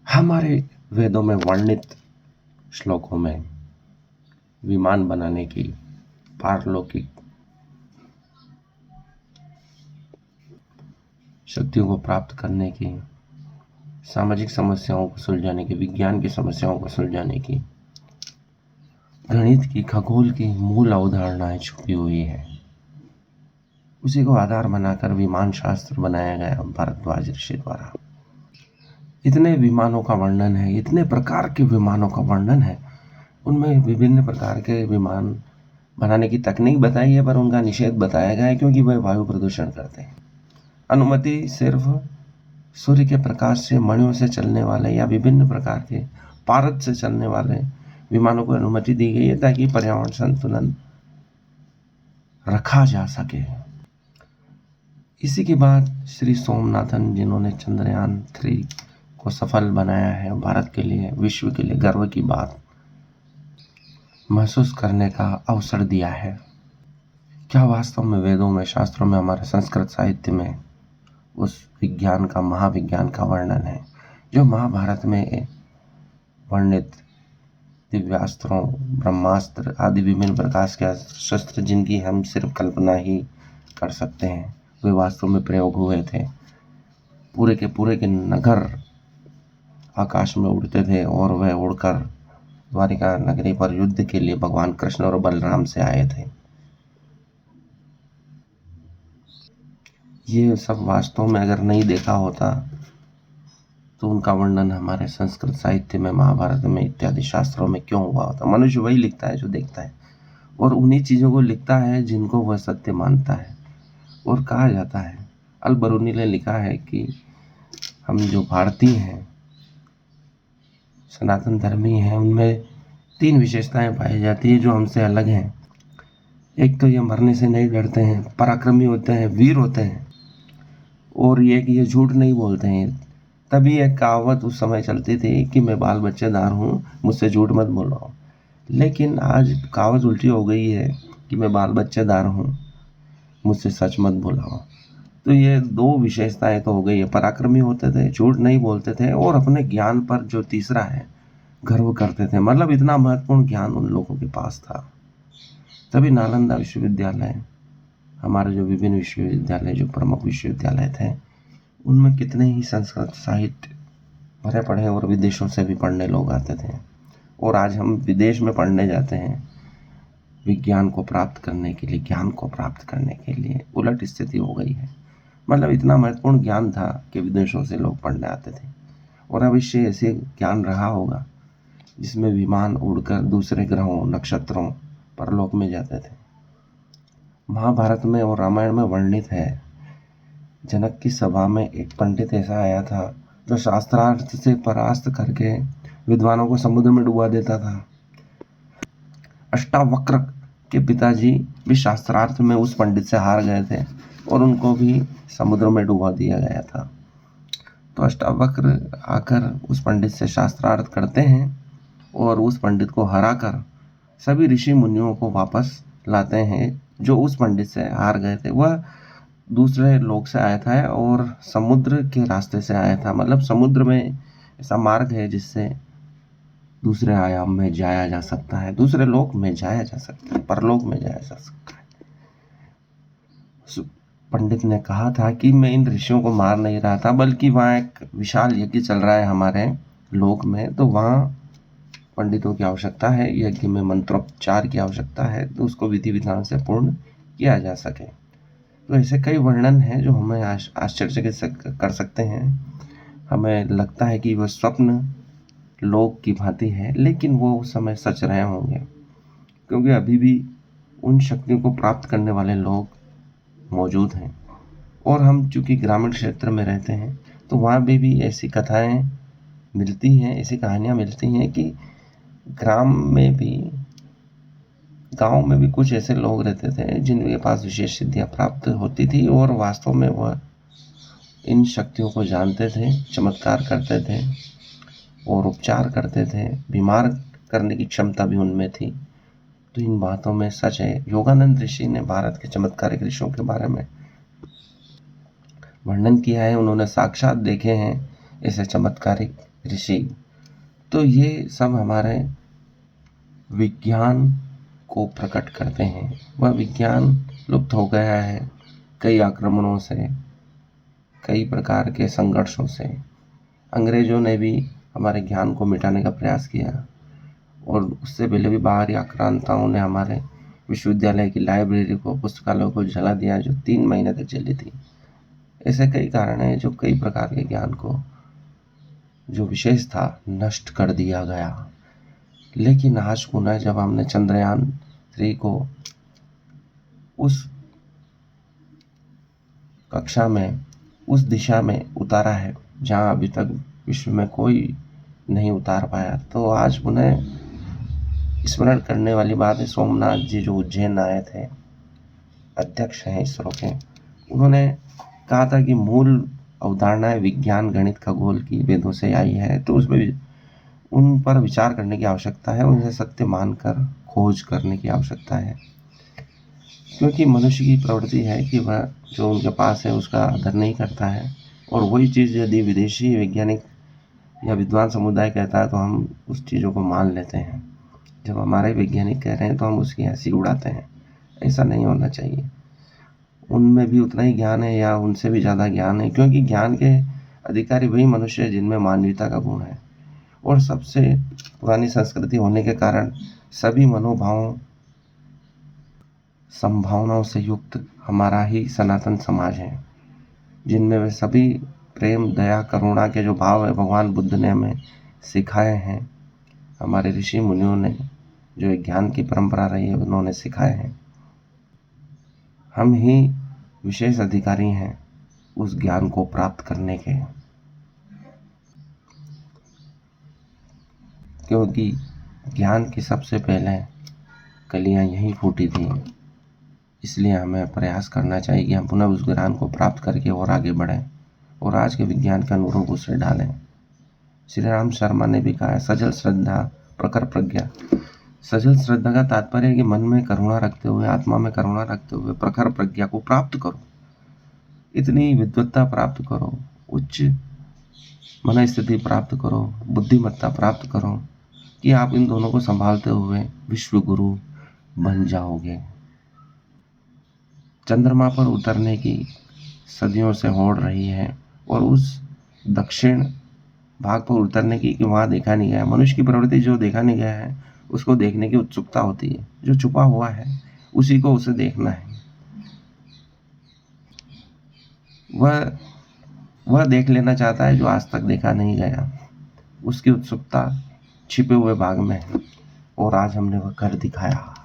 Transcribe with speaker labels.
Speaker 1: हमारे वेदों में वर्णित श्लोकों में विमान बनाने की, पारलौकिक शक्तियों को प्राप्त करने की, सामाजिक समस्याओं को सुलझाने की, विज्ञान की समस्याओं को सुलझाने की, गणित की, खगोल की मूल अवधारणाएं छुपी हुई है। उसी को आधार बनाकर विमान शास्त्र बनाया गया भारद्वाज ऋषि द्वारा। इतने विमानों का वर्णन है, इतने प्रकार के विमानों का वर्णन है, उनमें विभिन्न प्रकार के विमान बनाने की तकनीक बताई है, पर उनका निषेध बताया गया है क्योंकि वह वायु प्रदूषण करते हैं। अनुमति सिर्फ सूर्य के प्रकाश से, मणियों से चलने वाले या विभिन्न प्रकार के पारद से चलने वाले विमानों को अनुमति दी गई है ताकि पर्यावरण संतुलन रखा जा सके। इसी के बाद श्री सोमनाथन, जिन्होंने चंद्रयान 3 को सफल बनाया है, भारत के लिए, विश्व के लिए गर्व की बात महसूस करने का अवसर दिया है। क्या वास्तव में वेदों में, शास्त्रों में, हमारे संस्कृत साहित्य में उस विज्ञान का, महाविज्ञान का वर्णन है जो महाभारत में वर्णित दिव्यास्त्रों, ब्रह्मास्त्र आदि विभिन्न प्रकार के शस्त्र, जिनकी हम सिर्फ कल्पना ही कर सकते हैं, वे वास्तव में प्रयोग हुए थे। पूरे के नगर आकाश में उड़ते थे और वह उड़कर द्वारिका नगरी पर युद्ध के लिए भगवान कृष्ण और बलराम से आए थे। ये सब वास्तव में अगर नहीं देखा होता तो उनका वर्णन हमारे संस्कृत साहित्य में, महाभारत में इत्यादि शास्त्रों में क्यों हुआ होता। मनुष्य वही लिखता है जो देखता है, और उन्हीं चीज़ों को लिखता है जिनको वह सत्य मानता है। और कहा जाता है, अल बरूनी ने लिखा है कि हम जो भारतीय हैं, सनातन धर्मी हैं, उनमें 3 विशेषताएं पाई जाती है जो हमसे अलग हैं। एक तो ये मरने से नहीं डरते हैं, पराक्रमी होते हैं, वीर होते हैं, और ये कि ये झूठ नहीं बोलते हैं। तभी एक कहावत उस समय चलती थी कि मैं बाल बच्चेदार हूँ, मुझसे झूठ मत बोलो। लेकिन आज कहावत उल्टी हो गई है कि मैं बाल बच्चेदार हूँ, मुझसे सच मत बुलाओ। तो ये 2 विशेषताएं तो हो गई है। पराक्रमी होते थे, झूठ नहीं बोलते थे, और अपने ज्ञान पर जो तीसरा है, गर्व करते थे। मतलब इतना महत्वपूर्ण ज्ञान उन लोगों के पास था। तभी नालंदा विश्वविद्यालय, हमारे जो विभिन्न विश्वविद्यालय, जो प्रमुख विश्वविद्यालय थे, उनमें कितने ही संस्कृत साहित्य भरे पड़े, और विदेशों से भी पढ़ने लोग आते थे। और आज हम विदेश में पढ़ने जाते हैं विज्ञान को प्राप्त करने के लिए, ज्ञान को प्राप्त करने के लिए। उलट स्थिति हो गई है। मतलब इतना महत्वपूर्ण ज्ञान था कि विदेशों से लोग पढ़ने आते थे। और अवश्य ऐसे ज्ञान रहा होगा जिसमें विमान उड़कर दूसरे ग्रहों, नक्षत्रों, परलोक में जाते थे। महाभारत में और रामायण में वर्णित है, जनक की सभा में एक पंडित ऐसा आया था जो शास्त्रार्थ से परास्त करके विद्वानों को समुद्र में डुबा देता था। अष्टावक्र के पिताजी भी शास्त्रार्थ में उस पंडित से हार गए थे और उनको भी समुद्र में डुबा दिया गया था। तो अष्टावक्र आकर उस पंडित से शास्त्रार्थ करते हैं और उस पंडित को हराकर सभी ऋषि मुनियों को वापस लाते हैं जो उस पंडित से हार गए थे। वह दूसरे लोक से आया था और समुद्र के रास्ते से आया था। मतलब समुद्र में ऐसा मार्ग है जिससे दूसरे आयाम में जाया जा सकता है, दूसरे लोक में जाया जा सकता है, परलोक में जाया जा सकता है। पंडित ने कहा था कि मैं इन ऋषियों को मार नहीं रहा था, बल्कि वहाँ एक विशाल यज्ञ चल रहा है हमारे लोक में, तो वहाँ पंडितों की आवश्यकता है, यज्ञ में मंत्रोपचार की आवश्यकता है, तो उसको विधि विधान से पूर्ण किया जा सके। तो ऐसे कई वर्णन हैं जो हमें आश्चर्य कर सकते हैं। हमें लगता है कि वह स्वप्न लोक की भांति है, लेकिन वो उस समय सच रहे होंगे, क्योंकि अभी भी उन शक्तियों को प्राप्त करने वाले लोग मौजूद हैं। और हम चूँकि ग्रामीण क्षेत्र में रहते हैं तो वहाँ भी ऐसी कथाएं मिलती हैं, ऐसी कहानियाँ मिलती हैं कि गांव में भी कुछ ऐसे लोग रहते थे जिनके पास विशेष सिद्धियाँ प्राप्त होती थी और वास्तव में वह इन शक्तियों को जानते थे, चमत्कार करते थे और उपचार करते थे, बीमार करने की क्षमता भी उनमें थी। तो इन बातों में सच है। योगानंद ऋषि ने भारत के चमत्कारिक ऋषियों के बारे में वर्णन किया है। उन्होंने साक्षात देखे हैं ऐसे चमत्कारिक ऋषि। तो ये सब हमारे विज्ञान को प्रकट करते हैं। वह विज्ञान लुप्त हो गया है कई आक्रमणों से, कई प्रकार के संघर्षों से। अंग्रेजों ने भी हमारे ज्ञान को मिटाने का प्रयास किया, और उससे पहले भी बाहरी आक्रांताओं ने हमारे विश्वविद्यालय की लाइब्रेरी को, पुस्तकालयों को जला दिया, जो 3 महीने तक जली थी। ऐसे कई कारण हैं जो कई प्रकार के ज्ञान को, जो विशेष था, नष्ट कर दिया गया। लेकिन आज पुनः जब हमने चंद्रयान 3 को उस कक्षा में, उस दिशा में उतारा है जहां अभी तक विश्व में कोई नहीं उतार पाया, तो आज पुनः स्मरण करने वाली बात है सोमनाथ जी, जो उज्जैन आए थे, अध्यक्ष हैं इसरो के। उन्होंने कहा था कि मूल अवधारणाएं विज्ञान, गणित, खगोल की वेदों से आई है, तो उसमें उन पर विचार करने की आवश्यकता है, उन्हें सत्य मानकर खोज करने की आवश्यकता है। क्योंकि मनुष्य की प्रवृत्ति है कि वह जो उनके पास है उसका आदर नहीं करता है, और वही चीज़ यदि विदेशी वैज्ञानिक या विद्वान समुदाय कहता है तो हम उस चीज़ों को मान लेते हैं। जब हमारे वैज्ञानिक कह रहे हैं तो हम उसकी हंसी उड़ाते हैं। ऐसा नहीं होना चाहिए। उनमें भी उतना ही ज्ञान है या उनसे भी ज़्यादा ज्ञान है, क्योंकि ज्ञान के अधिकारी वही मनुष्य है जिनमें मानवीयता का गुण है। और सबसे पुरानी संस्कृति होने के कारण सभी मनोभावों, संभावनाओं से युक्त हमारा ही सनातन समाज है, जिनमें वे सभी प्रेम, दया, करुणा के जो भाव है भगवान बुद्ध ने हमें सिखाए हैं, हमारे ऋषि मुनियों ने, जो एक ज्ञान की परंपरा रही है, उन्होंने सिखाए हैं। हम ही विशेष अधिकारी हैं उस ज्ञान को प्राप्त करने के, क्योंकि ज्ञान की सबसे पहले कलियां यहीं फूटी थी। इसलिए हमें प्रयास करना चाहिए कि हम पुनः उस ज्ञान को प्राप्त करके और आगे बढ़ें और आज के विज्ञान के अनुरूप उसे डालें। श्री राम शर्मा ने भी कहा है, सजल श्रद्धा प्रखर प्रज्ञा। सजल श्रद्धा का तात्पर्य है कि मन में करुणा रखते हुए, आत्मा में करुणा रखते हुए प्रखर प्रज्ञा को प्राप्त करो, इतनी विद्वत्ता प्राप्त करो, उच्च मन स्थिति प्राप्त करो, बुद्धिमत्ता प्राप्त करो कि आप इन दोनों को संभालते हुए विश्व गुरु बन जाओगे। चंद्रमा पर उतरने की सदियों से होड़ रही है, और उस दक्षिण भाग पर उतरने की कि वहाँ देखा नहीं गया। मनुष्य की प्रवृत्ति जो देखा नहीं गया है उसको देखने की उत्सुकता होती है, जो छुपा हुआ है उसी को उसे देखना है। वह देख लेना चाहता है जो आज तक देखा नहीं गया। उसकी उत्सुकता छिपे हुए भाग में है, और आज हमने वह कर दिखाया।